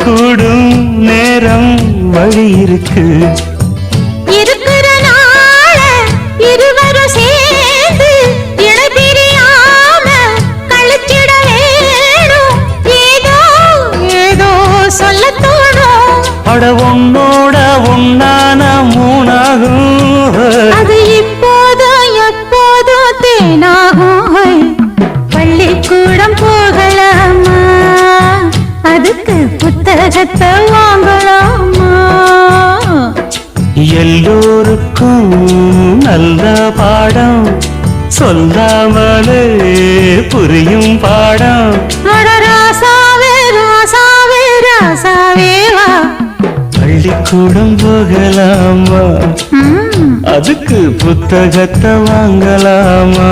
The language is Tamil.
கூடும் நேரம் வழி இருக்கு. இருக்கிற நாள இருவரும் சேர்ந்து இடைபிரியாம கழிச்சிட வேணும். ஏதோ ஏதோ சொல்ல தோணும். அட உன்னோட ஒன்னான மூணாகும். அது இப்போதும் எப்போதும் தேனாகும். பள்ளிக்கூடம் போகலாமா, அதுக்கு புத்தகத்தை வாங்கலாமா? எல்லோருக்கும் நல்ல பாடம் சொல்லாமலே புரியும் பாடம். அட ராசாவே ராசாவே ராசாவே வா. பள்ளிக்கூடம் போகலாமா, அதுக்கு புத்தகத்தை வாங்கலாமா?